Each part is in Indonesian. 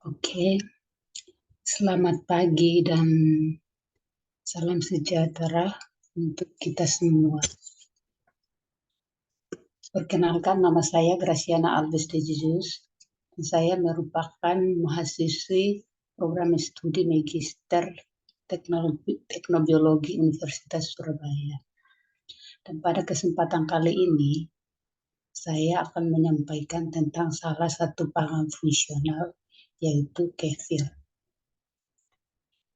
Oke, selamat pagi dan salam sejahtera untuk kita semua. Perkenalkan, nama saya Graciana Albus de Jesus. Saya merupakan mahasiswi program studi Magister Teknobiologi Universitas Surabaya. Dan pada kesempatan kali ini, saya akan menyampaikan tentang salah satu pangan fungsional, yaitu kefir.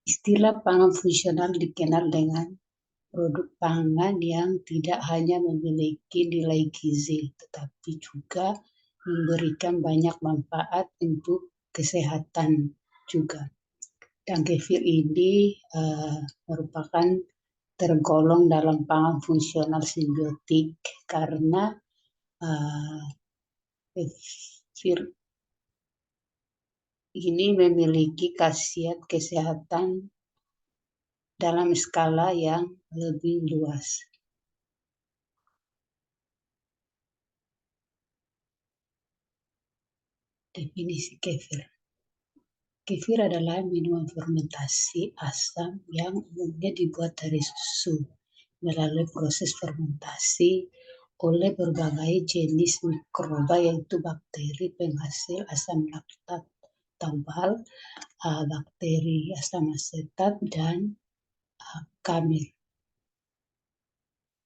Istilah pangan fungsional dikenal dengan produk pangan yang tidak hanya memiliki nilai gizi, tetapi juga memberikan banyak manfaat untuk kesehatan juga. Dan kefir ini merupakan tergolong dalam pangan fungsional simbiotik karena kefir ini memiliki khasiat kesehatan dalam skala yang lebih luas. Definisi kefir. Kefir adalah minuman fermentasi asam yang umumnya dibuat dari susu melalui proses fermentasi oleh berbagai jenis mikroba, yaitu bakteri penghasil asam laktat tawar, bakteri asam asetat, dan kamir.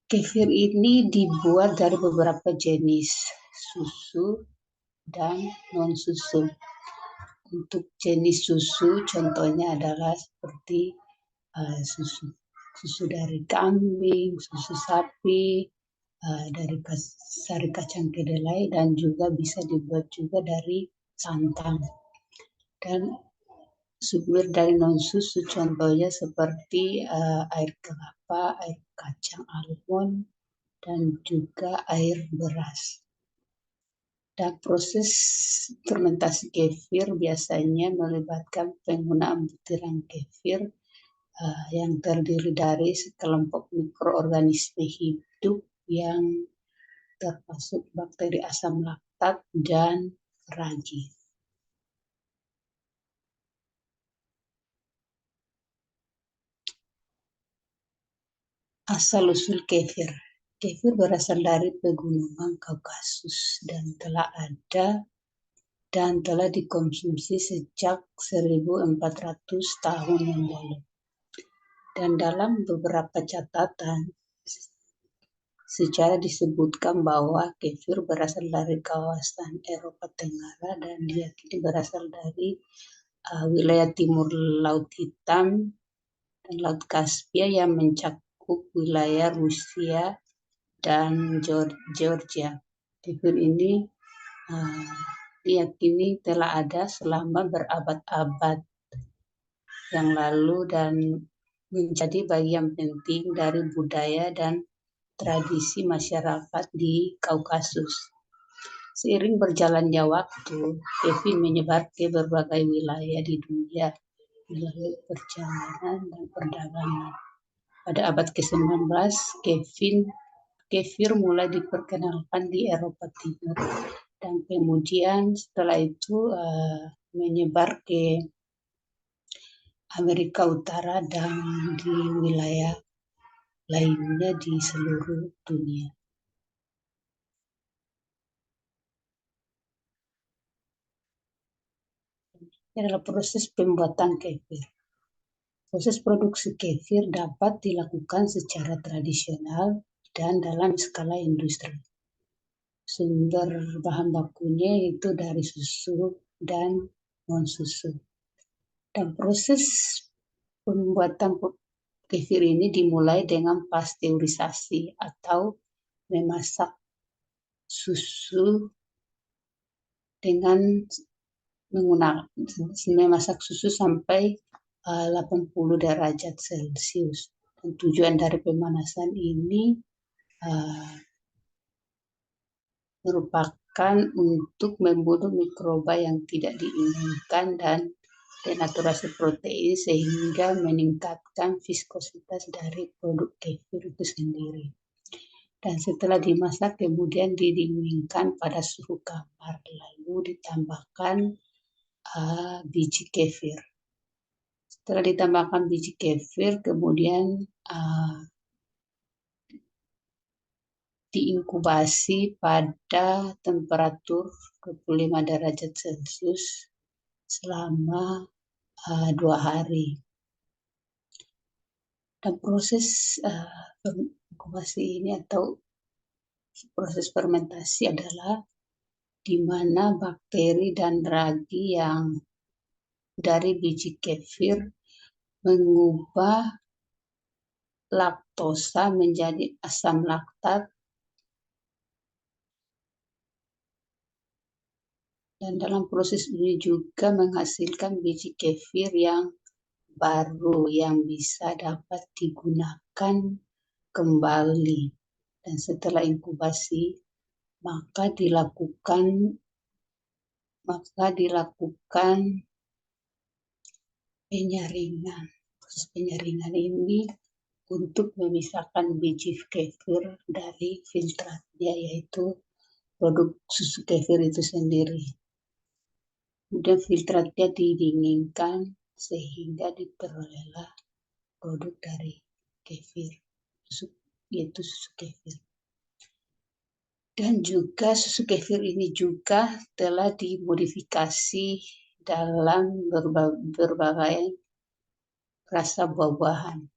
Kefir ini dibuat dari beberapa jenis susu dan non-susu. Untuk jenis susu contohnya adalah seperti susu dari kambing, susu sapi, dari sari kacang kedelai, dan juga bisa dibuat juga dari santan. Dan sumber dari non susu contohnya seperti air kelapa, air kacang almond, dan juga air beras. Dan proses fermentasi kefir biasanya melibatkan penggunaan butiran kefir yang terdiri dari sekelompok mikroorganisme hidup yang termasuk bakteri asam laktat dan ragi. Asal-usul kefir. Kefir berasal dari pegunungan Kaukasus dan telah dikonsumsi sejak 1400 tahun yang lalu. Dan dalam beberapa catatan, secara disebutkan bahwa kefir berasal dari kawasan Eropa Tenggara dan diyakini berasal dari wilayah timur Laut Hitam dan Laut Kaspia yang mencakup wilayah Rusia dan Georgia. Kefir ini diyakini telah ada selama berabad-abad yang lalu dan menjadi bagian penting dari budaya dan tradisi masyarakat di Kaukasus. Seiring berjalannya waktu, kefir menyebar ke berbagai wilayah di dunia melalui perjalanan dan perdagangan. Pada abad ke-19, kefir mulai diperkenalkan di Eropa Timur dan kemudian setelah itu menyebar ke Amerika Utara dan di wilayah lainnya di seluruh dunia. Ini adalah proses pembuatan kefir. Proses produksi kefir dapat dilakukan secara tradisional dan dalam skala industri. Sumber bahan bakunya itu dari susu dan non-susu. Dan proses pembuatan kefir ini dimulai dengan pasteurisasi atau memasak susu dengan memasak susu sampai 80 derajat Celcius. Dan tujuan dari pemanasan ini merupakan untuk membunuh mikroba yang tidak diinginkan dan denaturasi protein sehingga meningkatkan viskositas dari produk kefir itu sendiri. Dan setelah dimasak kemudian didinginkan pada suhu kamar, lalu ditambahkan biji kefir. Setelah ditambahkan biji kefir, kemudian diinkubasi pada temperatur 25 derajat Celcius selama 2 hari. Dan proses inkubasi ini atau proses fermentasi adalah di mana bakteri dan ragi yang dari biji kefir mengubah laktosa menjadi asam laktat, dan dalam proses ini juga menghasilkan biji kefir yang baru yang bisa dapat digunakan kembali. Dan setelah inkubasi maka dilakukan penyaringan. Proses penyaringan ini untuk memisahkan biji kefir dari filtratnya, yaitu produk susu kefir itu sendiri. Kemudian filtratnya didinginkan sehingga diperolehlah produk dari kefir, yaitu susu kefir. Dan juga susu kefir ini juga telah dimodifikasi dalam berbagai rasa buah-buahan.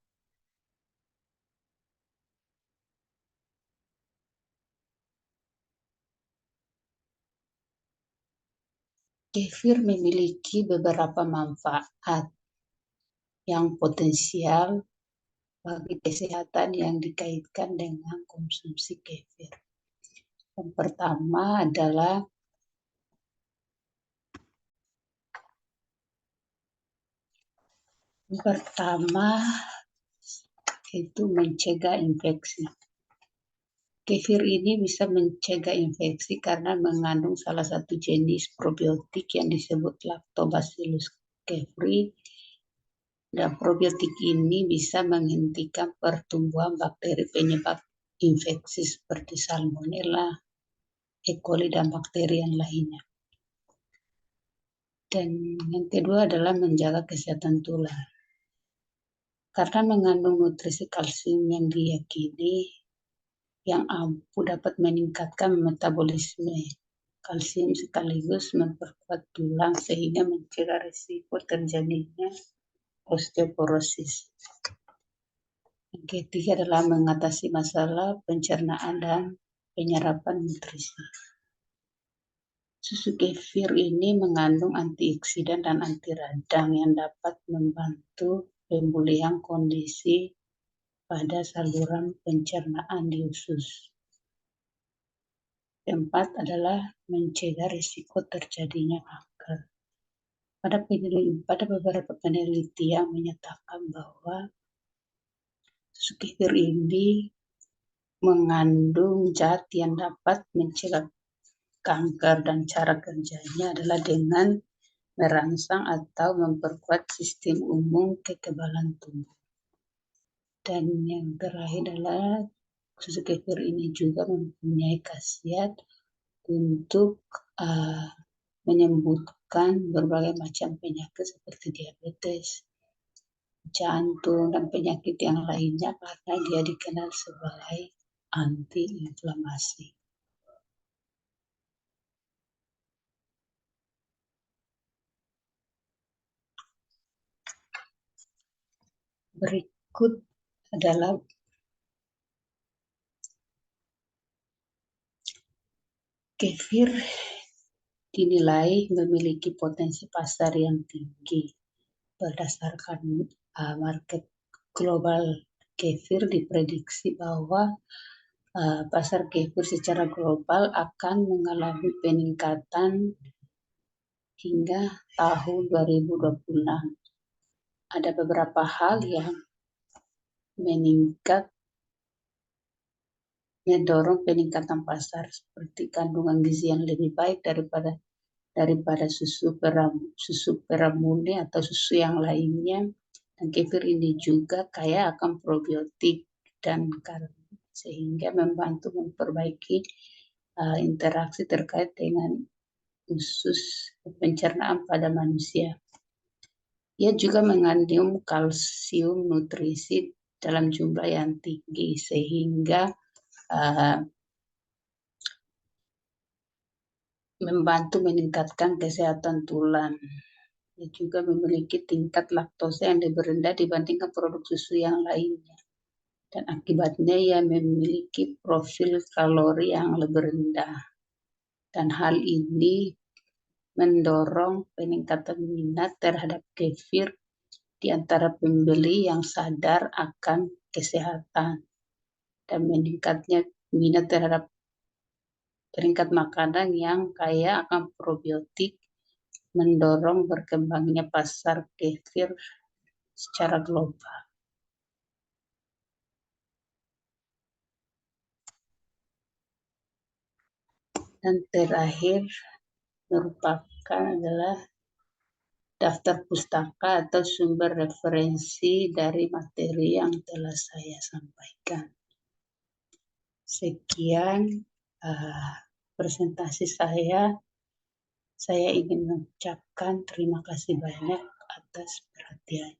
Kefir memiliki beberapa manfaat yang potensial bagi kesehatan yang dikaitkan dengan konsumsi kefir. Yang pertama adalah itu mencegah infeksi. Kefir ini bisa mencegah infeksi karena mengandung salah satu jenis probiotik yang disebut Lactobacillus kefri. Dan probiotik ini bisa menghentikan pertumbuhan bakteri penyebab infeksi seperti Salmonella, E. coli, dan bakteri yang lainnya. Dan yang kedua adalah menjaga kesehatan tulang. Karena mengandung nutrisi kalsium yang diyakini yang ampuh dapat meningkatkan metabolisme kalsium sekaligus memperkuat tulang sehingga mencegah risiko terjadinya osteoporosis. Yang ketiga adalah mengatasi masalah pencernaan dan penyerapan nutrisi. Susu kefir ini mengandung antioksidan dan anti radang yang dapat membantu pemulihan kondisi pada saluran pencernaan di usus. Keempat adalah mencegah risiko terjadinya kanker. Pada beberapa penelitian menyatakan bahwa susu kefir ini mengandung zat yang dapat mencegah kanker, dan cara kerjanya adalah dengan merangsang atau memperkuat sistem umum kekebalan tubuh. Dan yang terakhir adalah susu kefir ini juga mempunyai khasiat untuk menyembuhkan berbagai macam penyakit seperti diabetes, jantung, dan penyakit yang lainnya karena dia dikenal sebagai anti-inflamasi. Berikut adalah kefir dinilai memiliki potensi pasar yang tinggi. Berdasarkan market global kefir, diprediksi bahwa pasar kefir secara global akan mengalami peningkatan hingga tahun 2026. Ada beberapa hal yang mendorong peningkatan pasar, seperti kandungan gizi yang lebih baik daripada susu peramune atau susu yang lainnya. Dan kefir ini juga kaya akan probiotik dan karbon, sehingga membantu memperbaiki interaksi terkait dengan khusus pencernaan pada manusia. Ia juga mengandung kalsium nutrisi dalam jumlah yang tinggi sehingga membantu meningkatkan kesehatan tulang. Ia juga memiliki tingkat laktosa yang lebih rendah dibandingkan produk susu yang lainnya. Dan akibatnya ia memiliki profil kalori yang lebih rendah. Dan hal ini mendorong peningkatan minat terhadap kefir di antara pembeli yang sadar akan kesehatan dan meningkatnya minat terhadap peringkat makanan yang kaya akan probiotik, mendorong berkembangnya pasar kefir secara global. Dan terakhir merupakan adalah daftar pustaka atau sumber referensi dari materi yang telah saya sampaikan. Sekian presentasi saya. Saya ingin mengucapkan terima kasih banyak atas perhatian.